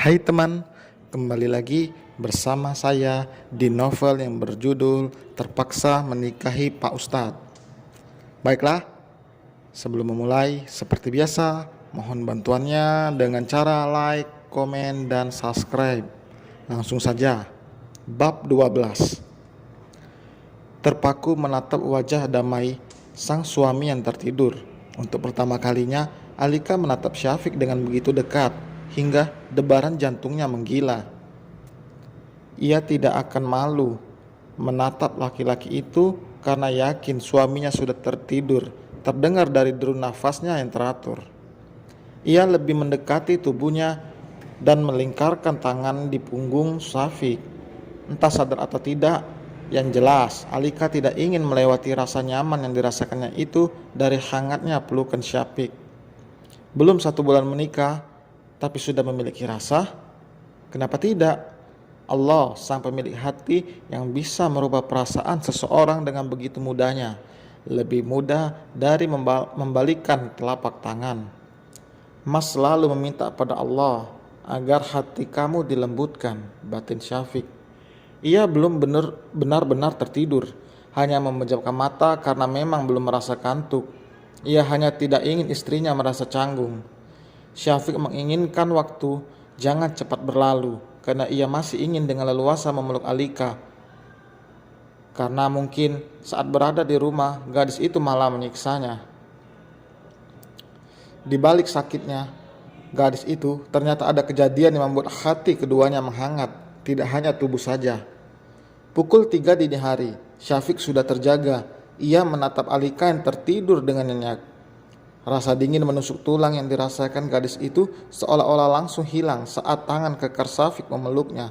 Hai teman, kembali lagi bersama saya di novel yang berjudul Terpaksa Menikahi Pak Ustadz. Baiklah, sebelum memulai, seperti biasa, mohon bantuannya dengan cara like, komen, dan subscribe. Langsung saja, bab 12. Terpaku menatap wajah damai sang suami yang tertidur. Untuk pertama kalinya, Alika menatap Syafiq dengan begitu dekat, hingga debaran jantungnya menggila. Ia tidak akan malu menatap laki-laki itu karena yakin suaminya sudah tertidur, terdengar dari deru nafasnya yang teratur. Ia lebih mendekati tubuhnya dan melingkarkan tangan di punggung Syafiq. Entah sadar atau tidak, yang jelas Alika tidak ingin melewati rasa nyaman yang dirasakannya itu dari hangatnya pelukan Syafiq. Belum 1 bulan menikah, tapi sudah memiliki rasa? Kenapa tidak? Allah sang pemilik hati yang bisa merubah perasaan seseorang dengan begitu mudahnya, lebih mudah dari membalikkan telapak tangan. Mas selalu meminta pada Allah agar hati kamu dilembutkan, batin Syafiq. Ia belum benar-benar tertidur, hanya memejamkan mata karena memang belum merasa kantuk. Ia hanya tidak ingin istrinya merasa canggung. Syafiq menginginkan waktu jangan cepat berlalu karena ia masih ingin dengan leluasa memeluk Alika. Karena mungkin saat berada di rumah, gadis itu malah menyiksanya. Di balik sakitnya, gadis itu ternyata ada kejadian yang membuat hati keduanya menghangat, tidak hanya tubuh saja. Pukul 3 dini hari, Syafiq sudah terjaga. Ia menatap Alika yang tertidur dengan nyenyak. Rasa dingin menusuk tulang yang dirasakan gadis itu seolah-olah langsung hilang saat tangan kekar Syafiq memeluknya.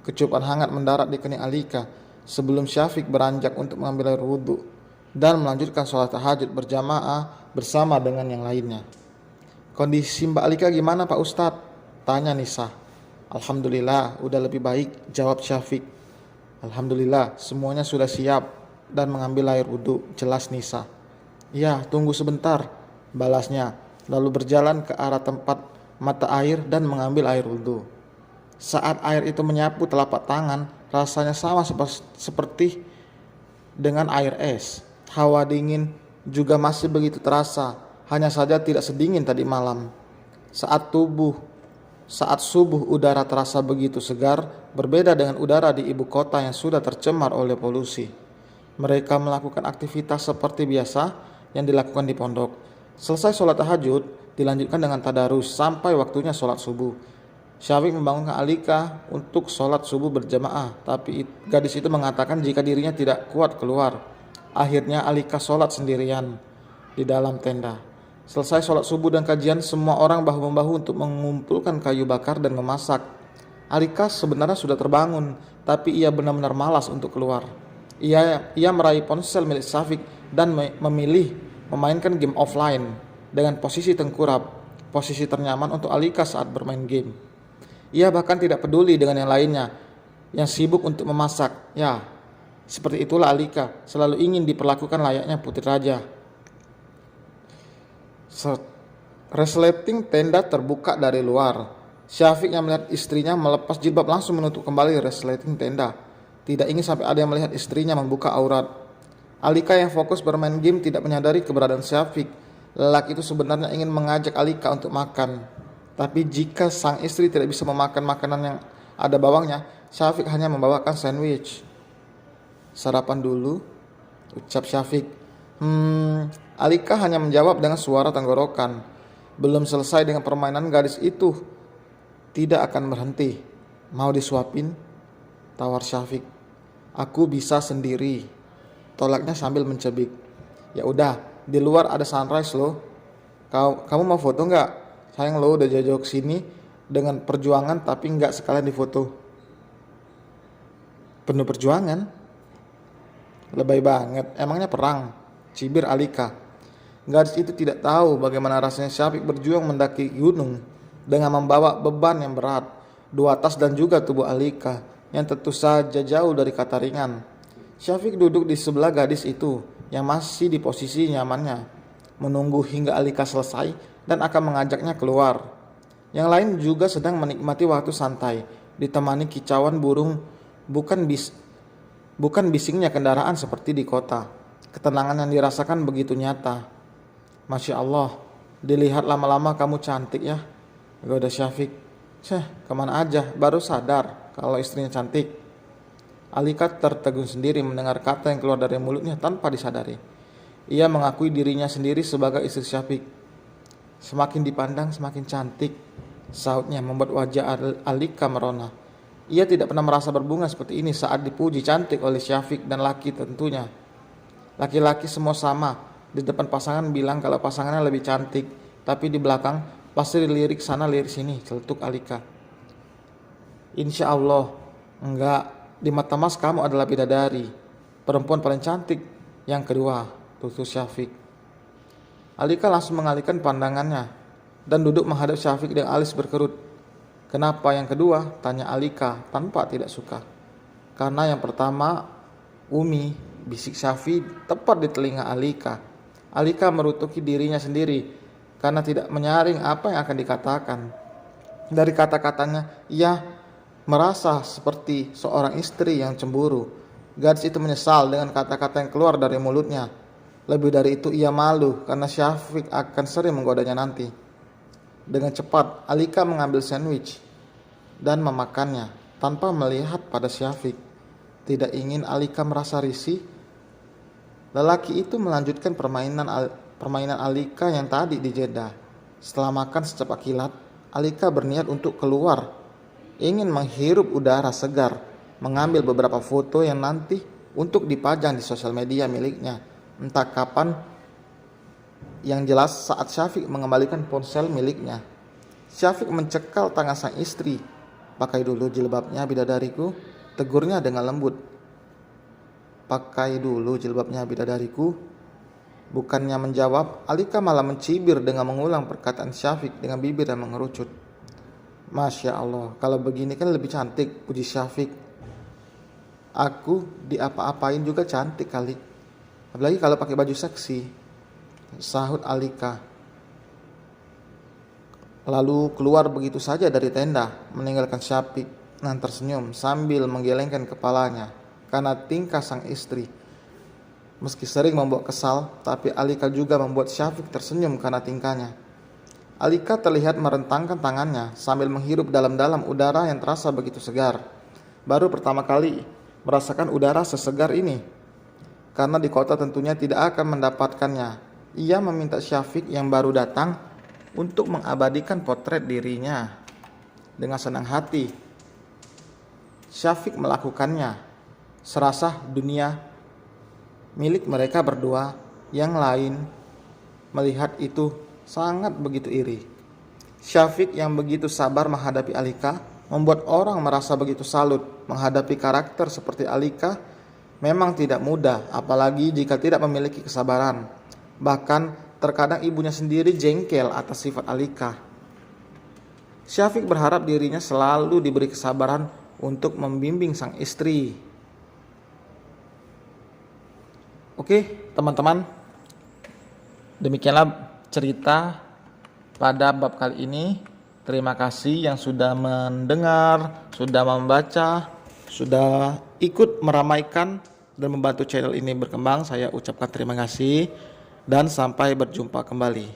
Kecupan hangat mendarat di kening Alika sebelum Syafiq beranjak untuk mengambil air wudhu dan melanjutkan sholat tahajud berjamaah bersama dengan yang lainnya. Kondisi Mbak Alika gimana Pak Ustadz? Tanya Nisa. Alhamdulillah udah lebih baik, jawab Syafiq. Alhamdulillah semuanya sudah siap dan mengambil air wudhu, jelas Nisa. Ya, tunggu sebentar, balasnya, lalu berjalan ke arah tempat mata air dan mengambil air wudhu. Saat air itu menyapu telapak tangan, rasanya sama seperti dengan air es. Hawa dingin juga masih begitu terasa, hanya saja tidak sedingin tadi malam. Saat subuh udara terasa begitu segar, berbeda dengan udara di ibu kota yang sudah tercemar oleh polusi. Mereka melakukan aktivitas seperti biasa yang dilakukan di pondok. Selesai sholat tahajud, dilanjutkan dengan tadarus sampai waktunya sholat subuh. Syafiq membangunkan Alika untuk sholat subuh berjamaah, tapi gadis itu mengatakan jika dirinya tidak kuat keluar. Akhirnya Alika sholat sendirian di dalam tenda. Selesai sholat subuh dan kajian, semua orang bahu-membahu untuk mengumpulkan kayu bakar dan memasak. Alika sebenarnya sudah terbangun, tapi ia benar-benar malas untuk keluar. Ia meraih ponsel milik Syafiq dan memilih memainkan game offline dengan posisi tengkurap, posisi ternyaman untuk Alika saat bermain game. Ia bahkan tidak peduli dengan yang lainnya yang sibuk untuk memasak. Ya, seperti itulah Alika, selalu ingin diperlakukan layaknya putri raja. Resleting tenda terbuka dari luar. Syafiq yang melihat istrinya melepas jilbab langsung menutup kembali resleting tenda. Tidak ingin sampai ada yang melihat istrinya membuka aurat. Alika yang fokus bermain game tidak menyadari keberadaan Syafiq. Lelaki itu sebenarnya ingin mengajak Alika untuk makan. Tapi jika sang istri tidak bisa memakan makanan yang ada bawangnya, Syafiq hanya membawakan sandwich. Sarapan dulu, ucap Syafiq. Alika hanya menjawab dengan suara tenggorokan. Belum selesai dengan permainan, gadis itu tidak akan berhenti. Mau disuapin? Tawar Syafiq. Aku bisa sendiri, tolaknya sambil mencebik. Ya udah, di luar ada sunrise loh. Kamu mau foto nggak? Sayang lo udah jauh-jauh kesini dengan perjuangan tapi nggak sekalian difoto. Penuh perjuangan? Lebay banget, emangnya perang? Cibir Alika. Gadis itu tidak tahu bagaimana rasanya Syafiq berjuang mendaki gunung dengan membawa beban yang berat, 2 tas dan juga tubuh Alika yang tentu saja jauh dari kata ringan. Syafiq duduk di sebelah gadis itu yang masih di posisi nyamannya, menunggu hingga Alika selesai dan akan mengajaknya keluar. Yang lain juga sedang menikmati waktu santai, ditemani kicauan burung, bukan bisingnya kendaraan seperti di kota. Ketenangan yang dirasakan begitu nyata. Masya Allah, dilihat lama-lama kamu cantik ya, goda Syafiq. Kemana aja, baru sadar kalau istrinya cantik. Alika tertegun sendiri mendengar kata yang keluar dari mulutnya tanpa disadari. Ia mengakui dirinya sendiri sebagai istri Syafiq. Semakin dipandang semakin cantik, sahutnya membuat wajah Alika merona. Ia tidak pernah merasa berbunga seperti ini saat dipuji cantik oleh Syafiq dan laki tentunya. Laki-laki semua sama, di depan pasangan bilang kalau pasangannya lebih cantik, tapi di belakang pasti lirik sana lirik sini, celetuk Alika. Insya Allah, enggak, di mata mas kamu adalah bidadari, perempuan paling cantik yang kedua, tutur Syafiq. Alika langsung mengalihkan pandangannya dan duduk menghadap Syafiq dengan alis berkerut. Kenapa yang kedua? Tanya Alika tanpa tidak suka. Karena yang pertama, Umi, bisik Syafiq tepat di telinga Alika. Alika merutuki dirinya sendiri karena tidak menyaring apa yang akan dikatakan. Dari kata-katanya, ia merasa seperti seorang istri yang cemburu. Gadis itu menyesal dengan kata-kata yang keluar dari mulutnya. Lebih dari itu ia malu karena Syafiq akan sering menggodanya nanti. Dengan cepat Alika mengambil sandwich dan memakannya tanpa melihat pada Syafiq. Tidak ingin Alika merasa risih, lelaki itu melanjutkan permainan Alika yang tadi dijeda. Setelah makan secepat kilat, Alika berniat untuk keluar, ingin menghirup udara segar, mengambil beberapa foto yang nanti untuk dipajang di sosial media miliknya. Entah kapan, yang jelas saat Syafiq mengembalikan ponsel miliknya. Syafiq mencekal tangan sang istri. Pakai dulu jilbabnya bidadariku, tegurnya dengan lembut. Pakai dulu jilbabnya bidadariku. Bukannya menjawab, Alika malah mencibir dengan mengulang perkataan Syafiq dengan bibir yang mengerucut. Masya Allah, kalau begini kan lebih cantik, puji Syafiq. Aku diapa-apain juga cantik kali. Apalagi kalau pakai baju seksi, sahut Alika. Lalu keluar begitu saja dari tenda, meninggalkan Syafiq yang tersenyum sambil menggelengkan kepalanya karena tingkah sang istri. Meski sering membuat kesal, tapi Alika juga membuat Syafiq tersenyum karena tingkahnya. Alika terlihat merentangkan tangannya sambil menghirup dalam-dalam udara yang terasa begitu segar. Baru pertama kali merasakan udara sesegar ini. Karena di kota tentunya tidak akan mendapatkannya. Ia meminta Syafiq yang baru datang untuk mengabadikan potret dirinya. Dengan senang hati, Syafiq melakukannya. Serasa dunia milik mereka berdua, yang lain melihat itu sangat begitu iri. Syafiq yang begitu sabar menghadapi Alika membuat orang merasa begitu salut. Menghadapi karakter seperti Alika memang tidak mudah, apalagi jika tidak memiliki kesabaran. Bahkan terkadang ibunya sendiri jengkel atas sifat Alika. Syafiq berharap dirinya selalu diberi kesabaran untuk membimbing sang istri. Oke, teman-teman. Demikianlah cerita pada bab kali ini. Terima kasih yang sudah mendengar, sudah membaca, sudah ikut meramaikan dan membantu channel ini berkembang. Saya ucapkan terima kasih dan sampai berjumpa kembali.